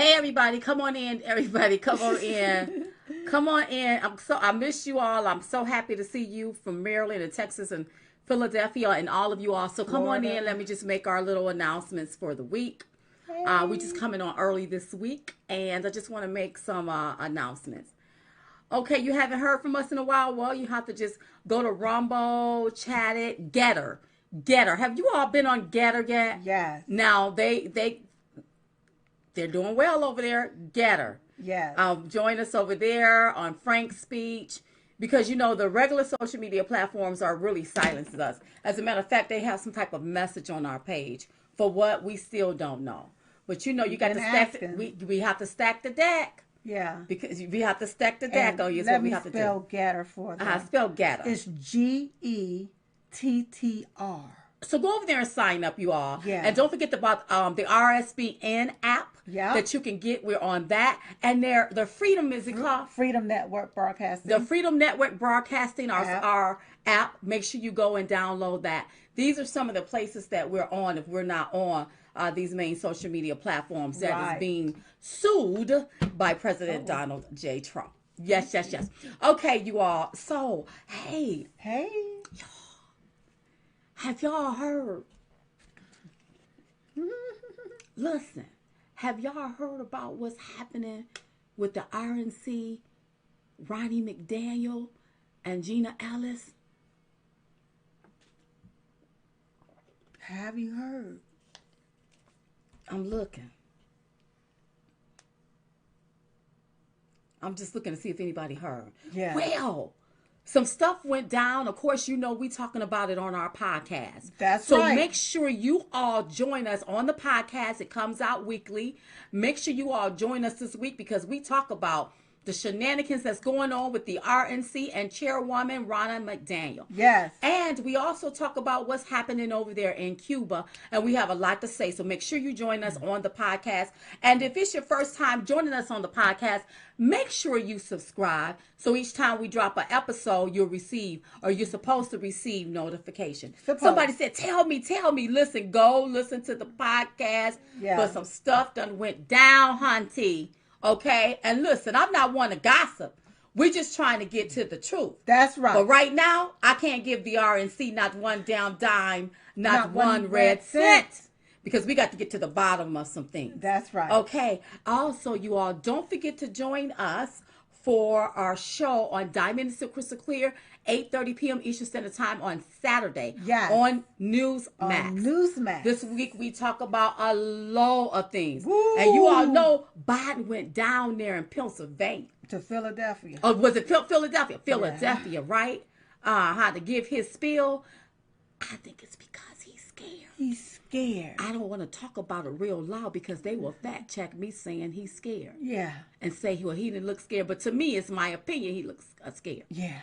Everybody, come on in. Everybody, come on in. Come on in. I miss you all. I'm so happy to see you from Maryland and Texas and Philadelphia and all of you all. So come on in. Let me just make our little announcements for the week. We just coming on early this week, and I just want to make some announcements. Okay, you haven't heard from us in a while. Well, you have to just go to Rumble, Chat It, Getter. Getter. Have you all been on Getter yet? Yes. Now they're doing well over there. Getter. Yes. Join us over there on Frank's Speech, because you know the regular social media platforms are really silencing us. As a matter of fact, they have some type of message on our page for what we still don't know. But you know, you got to stack. We have to stack the deck. Yeah. Because we have to stack the deck on you. What we have to do. Let me spell Getter for them. Spell Getter. It's Gettr. So go over there and sign up, you all. Yeah. And don't forget about the RSBN app. Yeah. That you can get. We're on that. And the Freedom, is it called? Freedom Network Broadcasting. The Freedom Network Broadcasting, our app. Make sure you go and download that. These are some of the places that we're on if we're not on these main social media platforms that is being sued by President Donald J. Trump. Yes. Okay, you all. So, hey. Have y'all heard? Listen, have y'all heard about what's happening with the RNC, Ronnie McDaniel, and Gina Ellis? Have you heard? I'm looking. I'm just looking to see if anybody heard. Yeah. Well, some stuff went down. Of course, you know we talking about it on our podcast. That's right. So make sure you all join us on the podcast. It comes out weekly. Make sure you all join us this week because we talk about the shenanigans that's going on with the RNC and Chairwoman Ronna McDaniel. Yes. And we also talk about what's happening over there in Cuba. And we have a lot to say. So make sure you join us on the podcast. And if it's your first time joining us on the podcast, make sure you subscribe. So each time we drop an episode, you'll receive, or you're supposed to receive notification. Somebody said, tell me. Listen, go listen to the podcast. Yeah. But some stuff done went down, hunty. Okay, and listen, I'm not one to gossip. We're just trying to get to the truth. That's right. But right now, I can't give the RNC not one down dime, not one red cent. Because we got to get to the bottom of some things. That's right. Okay, also, you all, don't forget to join us for our show on Diamond and Silk Crystal Clear, 8:30 p.m. Eastern Standard Time on Saturday. Yes. On Newsmax. Newsmax. This week we talk about a load of things. Woo. And you all know Biden went down there in Pennsylvania. To Philadelphia. Oh, was it Philadelphia? Philadelphia, right? How to give his spiel. I think it's because he's scared. He's scared. I don't want to talk about it real loud because they will fact check me saying he's scared. Yeah. And say, well, he didn't look scared. But to me, it's my opinion, he looks scared. Yeah.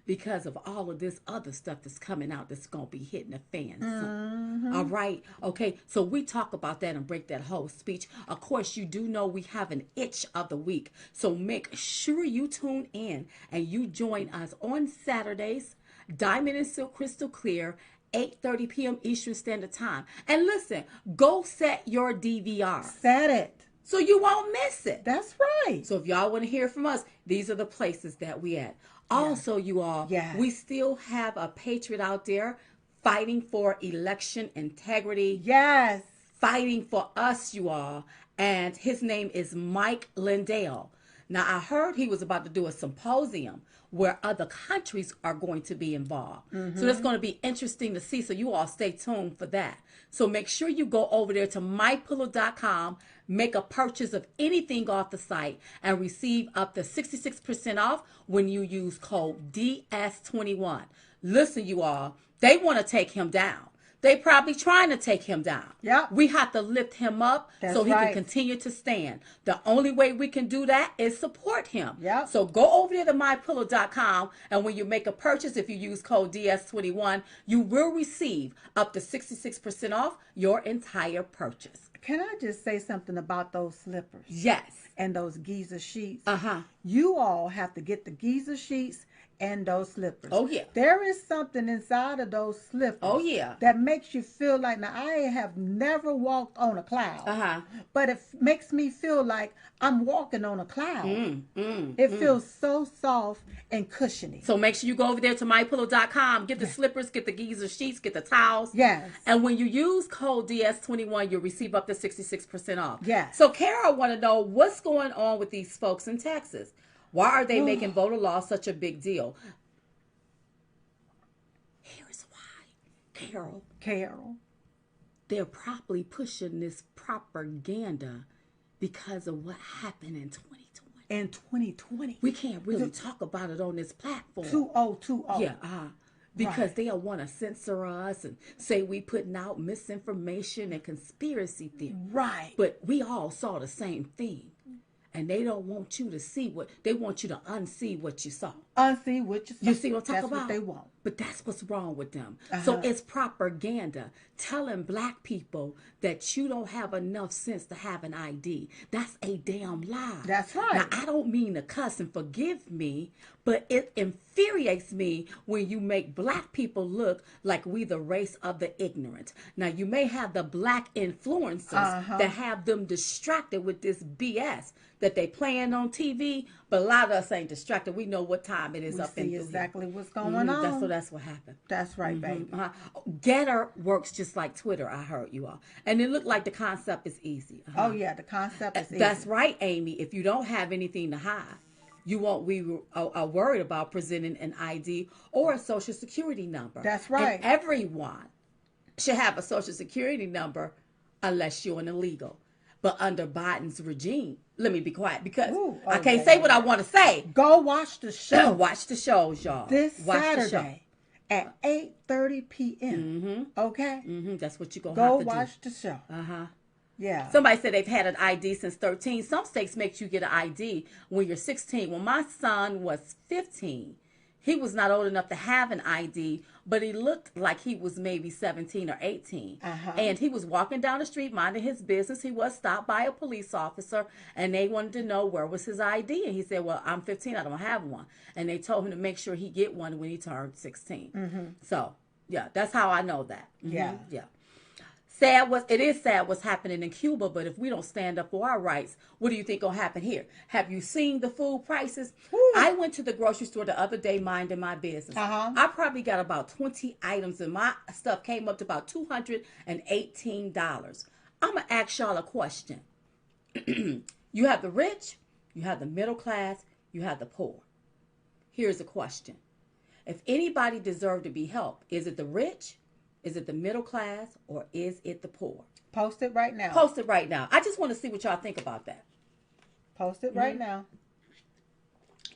Because of all of this other stuff that's coming out that's going to be hitting the fan soon. All right. Okay. So we talk about that and break that whole speech. Of course, you do know we have an itch of the week. So make sure you tune in and you join us on Saturdays, Diamond and Silk Crystal Clear, 8:30 p.m. Eastern Standard Time. And listen, go set your DVR. Set it. So you won't miss it. That's right. So if y'all want to hear from us, these are the places that we at. Also, you all, we still have a patriot out there fighting for election integrity. Yes. Fighting for us, you all. And his name is Mike Lindell. Now, I heard he was about to do a symposium where other countries are going to be involved. So that's going to be interesting to see. So you all stay tuned for that. So make sure you go over there to mypillow.com, make a purchase of anything off the site, and receive up to 66% off when you use code DS21. Listen, you all, they want to take him down. They probably trying to take him down. Yep. We have to lift him up so he can continue to stand. The only way we can do that is support him. Yep. So go over there to mypillow.com, and when you make a purchase, if you use code DS21, you will receive up to 66% off your entire purchase. Can I just say something about those slippers? Yes. And those Giza sheets? Uh-huh. You all have to get the Giza sheets and those slippers. Oh, yeah. There is something inside of those slippers. Oh, yeah. That makes you feel like, now I have never walked on a cloud. Uh-huh. But it makes me feel like I'm walking on a cloud. It feels so soft and cushiony. So make sure you go over there to mypillow.com, get the slippers, get the Giza sheets, get the towels. Yes. And when you use code DS21, you'll receive up to 66% off. Yes. So Kara want to know what's going on with these folks in Texas. Why are they making voter law such a big deal? Here's why, Carol. They're probably pushing this propaganda because of what happened in 2020. In 2020. We can't really talk about it on this platform. 2020. Yeah, because they'll want to censor us and say we putting out misinformation and conspiracy theory. Right. But we all saw the same thing. And they don't want you to see they want you to unsee what you saw. Unsee what you saw. You see what I'm talking That's about? what they want. But that's what's wrong with them. So it's propaganda telling black people that you don't have enough sense to have an ID. That's a damn lie. That's right. Now, I don't mean to cuss, and forgive me, but it infuriates me when you make black people look like we the race of the ignorant. Now, you may have the black influencers that have them distracted with this BS that they playing on TV, but a lot of us ain't distracted. We know what time it is We up in see here. exactly what's going on. That's what happened. That's right, baby. Getter works just like Twitter, I heard you all. And it looked like the concept is easy. Oh, yeah, the concept is easy. That's right, Amy. If you don't have anything to hide, you won't be worried about presenting an ID or a social security number. That's right. And everyone should have a social security number unless you're an illegal. But under Biden's regime, let me be quiet because I can't say what I want to say. Go watch the show. Watch the shows, y'all. This Watch Saturday at 8:30 p.m. Okay? That's what you're going to have to do. Go watch the show. Yeah. Somebody said they've had an ID since 13. Some states make you get an ID when you're 16. When my son was 15, he was not old enough to have an ID, but he looked like he was maybe 17 or 18. And he was walking down the street minding his business. He was stopped by a police officer, and they wanted to know where was his ID. And he said, well, I'm 15. I don't have one. And they told him to make sure he get one when he turned 16. So, yeah, that's how I know that. Yeah. It is sad what's happening in Cuba, but if we don't stand up for our rights, what do you think gonna happen here? Have you seen the food prices? I went to the grocery store the other day minding my business. I probably got about 20 items and my stuff came up to about $218. I'm gonna ask y'all a question. You have the rich, you have the middle class, you have the poor. Here's a question. If anybody deserved to be helped, is it the rich? Is it the middle class or is it the poor? Post it right now. Post it right now. I just want to see what y'all think about that. Post it right now.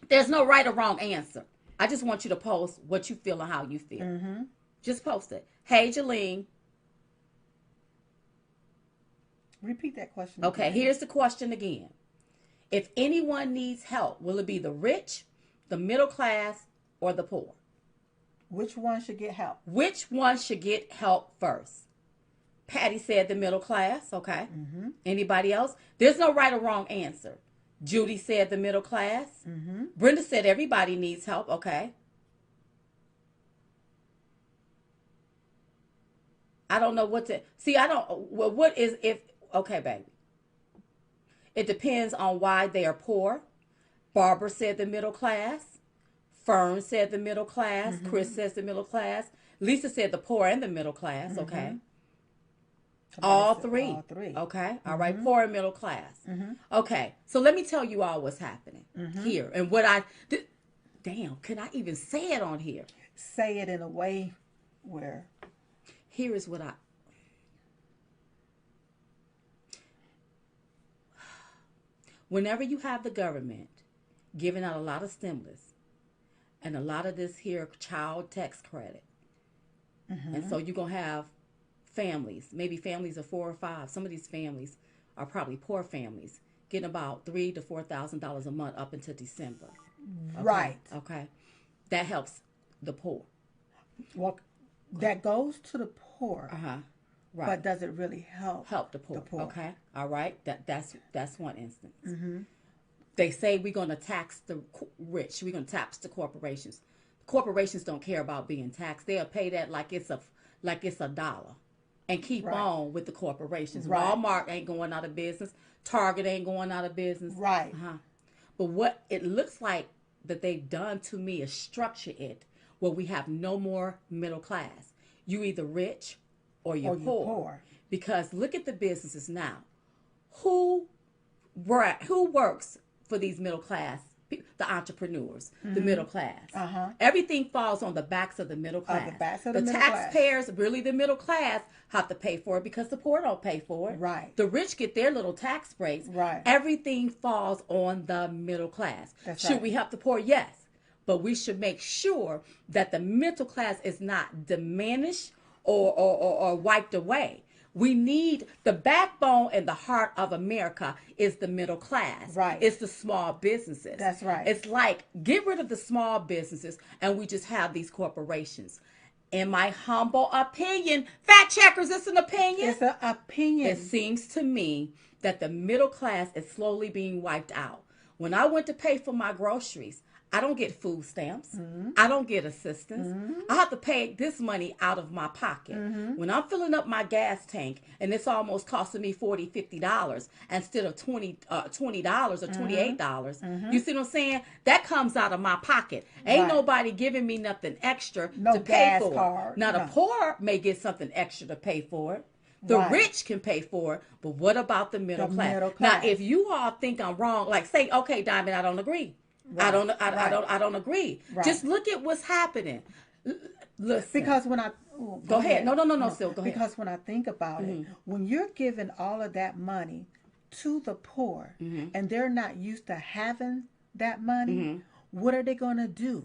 There's no right or wrong answer. I just want you to post what you feel and how you feel. Just post it. Hey, Jalene. Repeat that question. Okay, again. Here's the question again. If anyone needs help, will it be the rich, the middle class, or the poor? Which one should get help? Which one should get help first? Patty said the middle class. Okay. Anybody else? There's no right or wrong answer. Judy said the middle class. Brenda said everybody needs help. Okay. I don't know what to see. What is if? Okay, baby. It depends on why they are poor. Barbara said the middle class. Fern said the middle class. Chris says the middle class. Lisa said the poor and the middle class. Okay. All said three. all three. Okay. All right. Poor and middle class. Okay. So let me tell you all what's happening here and what damn, can I even say it on here? Say it in a way where Here is what whenever you have the government giving out a lot of stimulus and a lot of this here child tax credit, and so you're going to have families, maybe families of 4 or 5. Some of these families are probably poor families, getting about $3,000 to $4,000 a month up until December. Okay? right. Okay. That helps the poor. Well, that goes to the poor, Right. but does it really help Help the poor. the poor? Okay. All right. That's one instance. They say we're going to tax the rich. We're going to tax the corporations. Corporations don't care about being taxed. They'll pay that like it's a dollar, and keep Right. on with the corporations. Right. Walmart ain't going out of business. Target ain't going out of business. Right. But what it looks like that they've done to me is structure it where we have no more middle class. You either rich or you're poor. Because look at the businesses now. Who works for these middle class? The entrepreneurs, the middle class. Everything falls on the backs of the middle class. the backs of the middle taxpayers, really the middle class, have to pay for it because the poor don't pay for it. Right. The rich get their little tax breaks. Right. Everything falls on the middle class. That's Should right. we help the poor? Yes. But we should make sure that the middle class is not diminished or wiped away. We need the backbone and the heart of America is the middle class. Right. It's the small businesses. That's right. It's like get rid of the small businesses and we just have these corporations. In my humble opinion, fact checkers, it's an opinion. It's an opinion. It seems to me that the middle class is slowly being wiped out. When I went to pay for my groceries, I don't get food stamps. I don't get assistance. I have to pay this money out of my pocket. When I'm filling up my gas tank and it's almost costing me $40, $50 instead of $20 or $28, you see what I'm saying? That comes out of my pocket. Ain't Right. nobody giving me nothing extra No to pay gas for card, it. Now, the no. poor may get something extra to pay for it. The Right. rich can pay for it, but what about the middle The class? middle Now, class. if you all think I'm wrong, like say, okay, Diamond, I don't agree. I don't agree. Right. Just look at what's happening. Listen. Because when I Go ahead. No, Sil, go ahead. Because when I think about it, when you're giving all of that money to the poor and they're not used to having that money, what are they going to do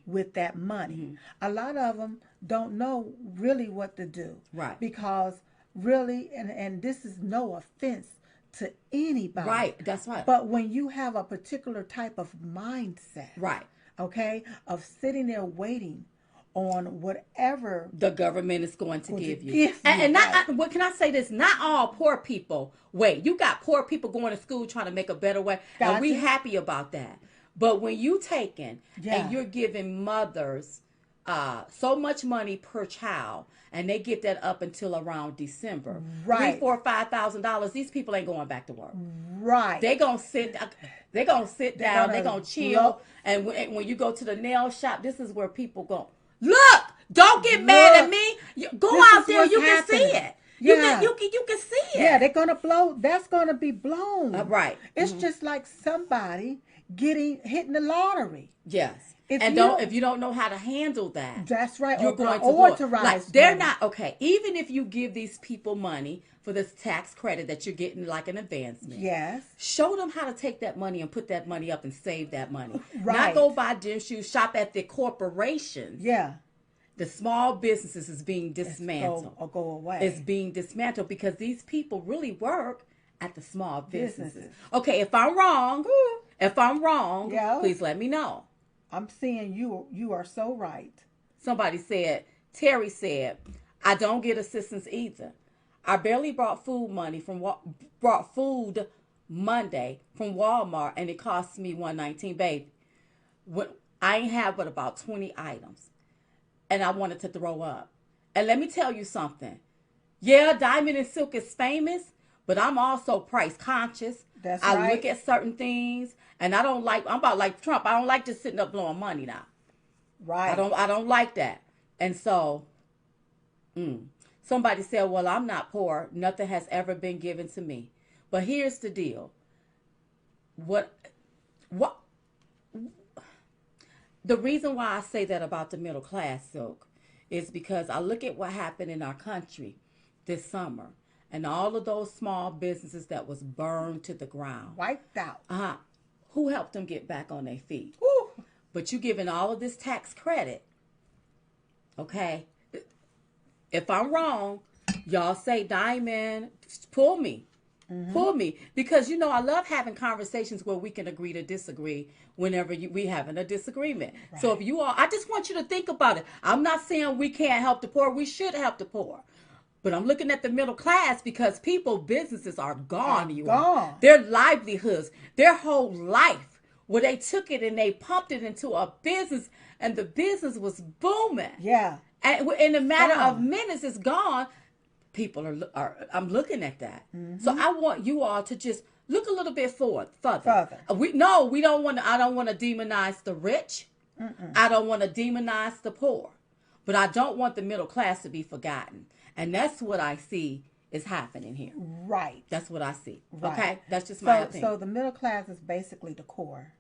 with that money? A lot of them don't know really what to do. Right. Because really, and this is no offense to anybody. Right, that's right. But when you have a particular type of mindset, Right. okay, of sitting there waiting on whatever The government is going to give you. give And you, not, right. what can I say this? Not all poor people. Wait, you got poor people going to school trying to make a better way. And we Gotcha. happy about that. But when you taking Yeah. and you're giving mothers so much money per child, and they get that up until around December, Right. $3,000, $4,000, $5,000. These people ain't going back to work. right. They gonna sit. They gonna sit down. They gonna chill. look. And when you go to the nail shop, this is where people go. Look, don't get mad at Look. me. Go This out is there. what's You can see happening. it. Yeah. You can see it. Yeah, they're gonna blow. That's gonna be blown. Right. It's just like somebody hitting the lottery. Yes. If And you if you don't know how to handle that, That's right. you're Or going to prioritize like they're money. not okay. Even if you give these people money for this tax credit that you're getting like an advancement, Yes. show them how to take that money and put that money up and save that money. Not Right. go buy gym shoes, shop at the corporations. Yeah. The small businesses is being dismantled. Go away. It's being dismantled because these people really work at the small businesses. Businesses. Okay, if I'm wrong, Yeah. please let me know. I'm seeing you. You are so right. Somebody said, Terry said, I don't get assistance either. I barely brought food Monday from Walmart, and it cost me $119, baby. I ain't have but about 20 items, and I wanted to throw up. And let me tell you something. Yeah, Diamond and Silk is famous, but I'm also price conscious. That's I right. look at certain things, and I'm about like Trump. I don't like just sitting up blowing money now. Right. I don't like that. And so, Somebody said, well, I'm not poor. Nothing has ever been given to me. But here's the deal. What the reason why I say that about the middle class, Silk, is because I look at what happened in our country this summer and all of those small businesses that was burned to the ground. Wiped out. Who helped them get back on their feet? Woo. But you giving all of this tax credit. Okay? If I'm wrong, y'all say, Diamond, pull me. Pull me. Because, I love having conversations where we can agree to disagree whenever we having a disagreement. Right. So if you all, I just want you to think about it. I'm not saying we can't help the poor. We should help the poor. But I'm looking at the middle class because businesses are gone. Gone. Their livelihoods, their whole life, where they took it and they pumped it into a business and the business was booming. Yeah. And in a matter of minutes, it's gone. People I'm looking at that. So I want you all to just look a little bit further. We don't want to. I don't want to demonize the rich. I don't want to demonize the poor, but I don't want the middle class to be forgotten. And that's what I see is happening here. Right. That's what I see. Right. Okay. That's just my opinion. So the middle class is basically the core.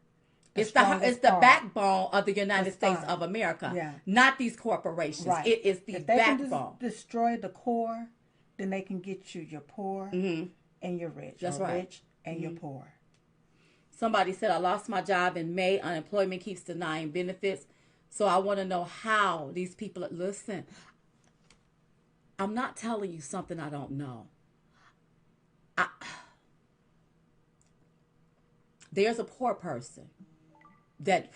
It's the backbone of the United States of America, not these corporations. Right. It is the backbone. If they can destroy the core, then they can get you your poor and your rich. That's your right. Rich and your poor. Somebody said, I lost my job in May. Unemployment keeps denying benefits. So I want to know how these people, listen, I'm not telling you something I don't know. There's a poor person that,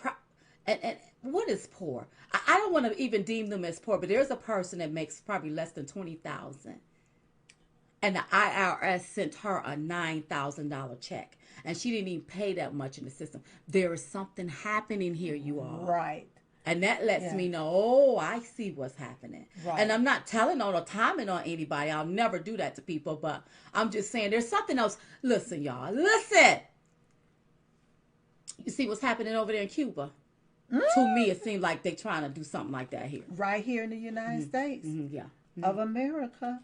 and what is poor? I don't want to even deem them as poor, but there's a person that makes probably less than $20,000. And the IRS sent her a $9,000 check. And she didn't even pay that much in the system. There is something happening here, you all. Right. And that lets me know, I see what's happening. Right. And I'm not telling on or timing on anybody. I'll never do that to people. But I'm just saying there's something else. Listen, y'all. Listen. You see what's happening over there in Cuba? To me, it seems like they're trying to do something like that here. Right here in the United States of America.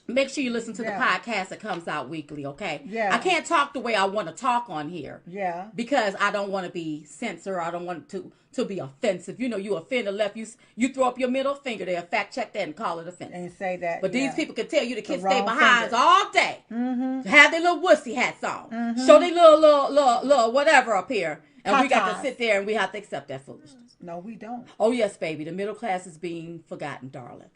Make sure you listen to the podcast that comes out weekly, okay? Yeah. I can't talk the way I want to talk on here. Yeah. Because I don't want to be censored. I don't want to be offensive. You offend the left. You throw up your middle finger there, fact check that and call it offensive. And say that. But these people can tell you the kids stay behind all day. Have their little wussy hats on. Show their little whatever up here. And we got to sit there and we have to accept that foolishness. No, we don't. Oh, yes, baby. The middle class is being forgotten, darling.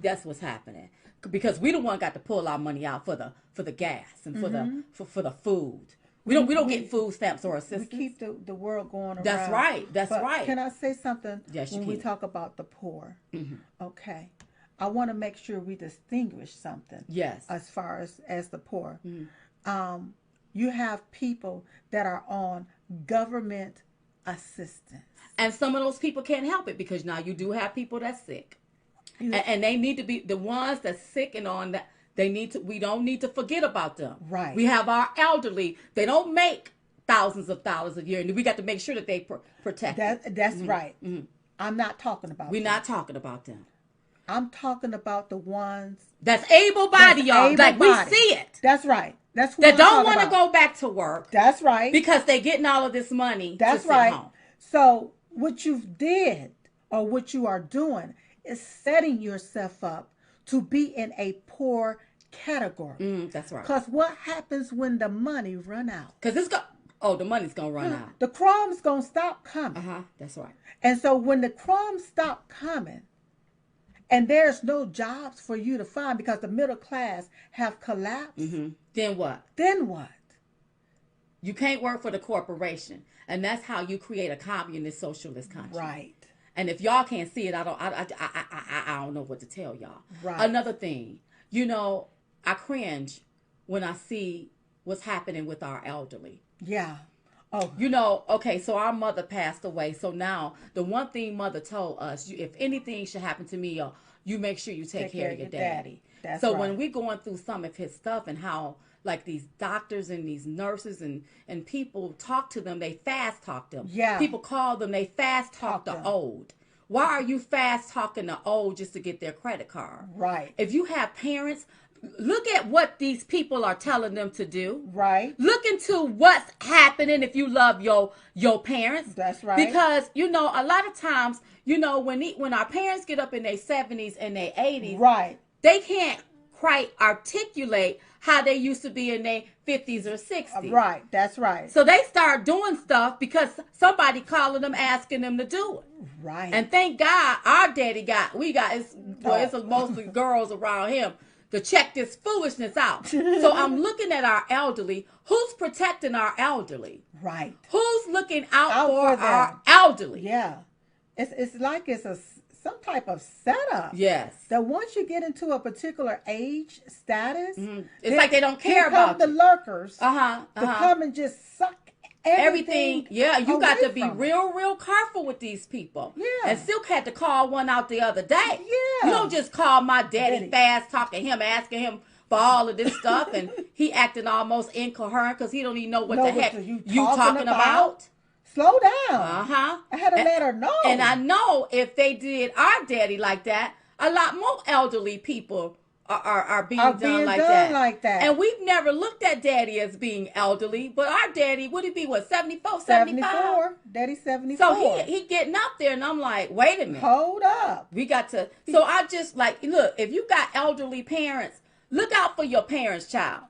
That's what's happening. Because we the one got to pull our money out for the gas and for the food. We don't get food stamps or assistance. We keep the world going around. That's right. That's right. Can I say something? Yes, you when can. we talk about the poor, okay, I want to make sure we distinguish something. Yes. As far as the poor, you have people that are on government assistance, and some of those people can't help it because now you do have people that's sick. And they need to be the ones that's sick and on that. We don't need to forget about them. Right. We have our elderly. They don't make thousands of dollars a year, and we got to make sure that they protect. That's right. I'm not talking about. We're not talking about them. I'm talking about the ones that's able-bodied, y'all. Like we see it. That's right. That's who that don't want to go back to work. That's right. Because they're getting all of this money. That's to right. Sit home. So what you did or what you are doing is setting yourself up to be in a poor category. That's right. Because what happens when the money run out? Because the money's gonna run out. The crumbs gonna stop coming. That's right. And so when the crumbs stop coming, and there's no jobs for you to find because the middle class have collapsed. Then what? Then what? You can't work for the corporation, and that's how you create a communist socialist country. Right. And if y'all can't see it, I don't know what to tell y'all. Right. Another thing, I cringe when I see what's happening with our elderly. Yeah. Oh. Okay, so our mother passed away. So now the one thing mother told us, if anything should happen to me, you make sure you take care of your daddy. That's so right. when we're going through some of his stuff and how like these doctors and these nurses and people talk to them, they fast talk them. Yeah. People call them, they fast talk the old. Why are you fast talking to old just to get their credit card? Right. If you have parents, look at what these people are telling them to do. Right. Look into what's happening if you love your parents. That's right. Because a lot of times, when our parents get up in their 70s and their 80s, right, they can't quite articulate how they used to be in their 50s or 60s. Right. That's right. So they start doing stuff because somebody calling them, asking them to do it. Right. And thank God our daddy it's mostly girls around him to check this foolishness out. So I'm looking at our elderly. Who's protecting our elderly? Right. Who's looking out for our elderly? Yeah. It's like it's some type of setup. Yes. That once you get into a particular age status, it's like they don't care about the lurkers to come and just suck everything. Yeah, you got to be real careful with these people. Yeah. And Silk had to call one out the other day. Yeah. You don't just call my daddy fast talking him, asking him for all of this stuff, and he acting almost incoherent because he don't even know what the heck you talking about. Slow down. I had to let her know. And I know if they did our daddy like that, a lot more elderly people are being done like that. And we've never looked at daddy as being elderly, but our daddy, would he be, 74, 75? Daddy's 74. So he getting up there, and I'm like, wait a minute. Hold up. We got to, so I just look, if you got elderly parents, look out for your parents' child.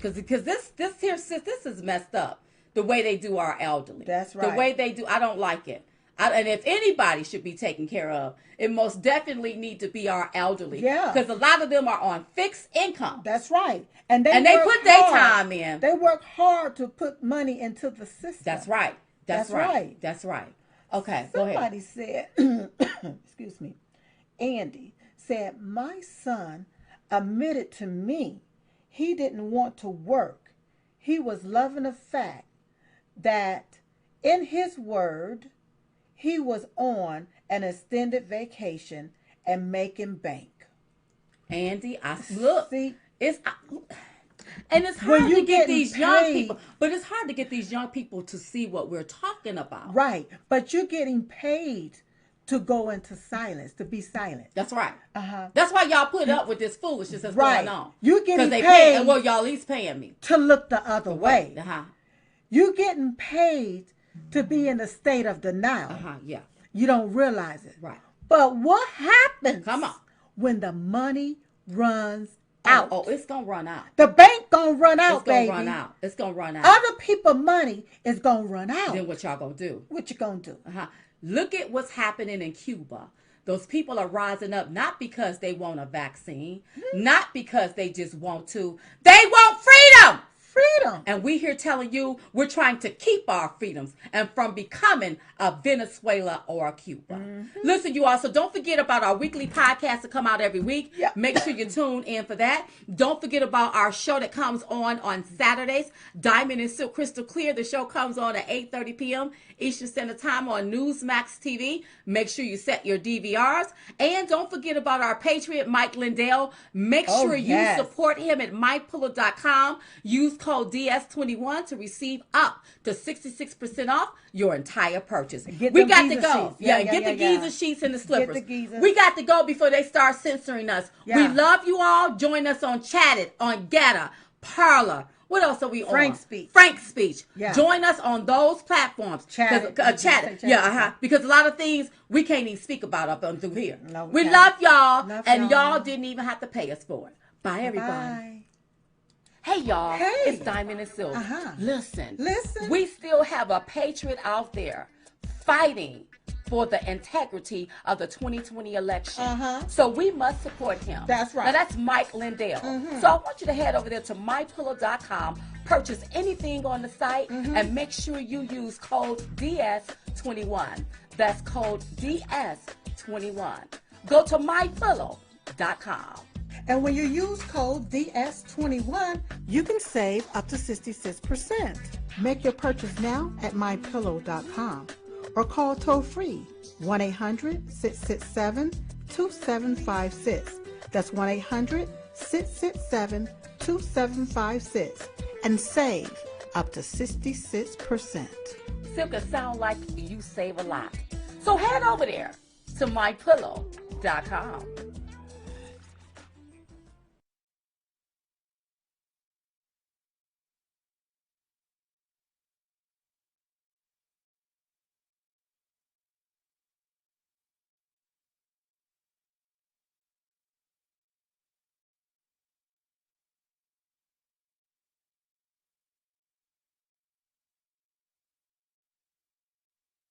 Because this is messed up. The way they do our elderly. That's right. The way they do, I don't like it. And if anybody should be taken care of, it most definitely need to be our elderly. Yeah. Because a lot of them are on fixed income. That's right. And they put their time in. They work hard to put money into the system. That's right. That's right. That's right. Okay, go ahead. Somebody said, excuse me, Andy said, my son admitted to me he didn't want to work. He was loving the fact that in his word, he was on an extended vacation and making bank. Andy, look. See, it's hard to get these young people, but it's hard to get these young people to see what we're talking about. Right, but you're getting paid to go into silence, to be silent. That's right. That's why y'all put up with this foolishness that's going on. You're getting paid. Well, y'all at least paying me to look the other way. You're getting paid to be in a state of denial. Yeah. You don't realize it. Right. But what happens? Come on. When the money runs out? Oh, it's gonna run out. The bank gonna run out, baby. It's gonna run out. It's gonna run out. Other people's money is gonna run out. Then what y'all gonna do? What you gonna do? Look at what's happening in Cuba. Those people are rising up not because they want a vaccine, not because they just want to. They want freedom. Freedom. And we here telling you we're trying to keep our freedoms and from becoming a Venezuela or a Cuba. Listen, you all, so don't forget about our weekly podcast that come out every week. Yep. Make sure you tune in for that. Don't forget about our show that comes on Saturdays, Diamond and Silk Crystal Clear. The show comes on at 8:30 p.m. Eastern Standard Time on Newsmax TV. Make sure you set your DVRs. And don't forget about our Patriot, Mike Lindell. Make sure you support him at mypillow.com. Use code DS21 to receive up to 66% off your entire purchase. We got to go. Get the Giza sheets and the slippers. We got to go before they start censoring us. We love you all. Join us on Chatted, on Gatta, Parler. What else are we on? Frank Speech. Yeah. Join us on those platforms. Chatted. Because a lot of things we can't even speak about up on through here. No, we love y'all, y'all didn't even have to pay us for it. Bye, everybody. Bye. Hey, y'all. Hey. It's Diamond and Silk. Listen. We still have a patriot out there fighting for the integrity of the 2020 election. So we must support him. That's right. Now, that's Mike Lindell. So I want you to head over there to mypillow.com, purchase anything on the site, and make sure you use code DS21. That's code DS21. Go to mypillow.com. And when you use code DS21, you can save up to 66%. Make your purchase now at mypillow.com or call toll-free 1-800-667-2756. That's 1-800-667-2756 and save up to 66%. Silk, it sound like you save a lot. So head over there to mypillow.com.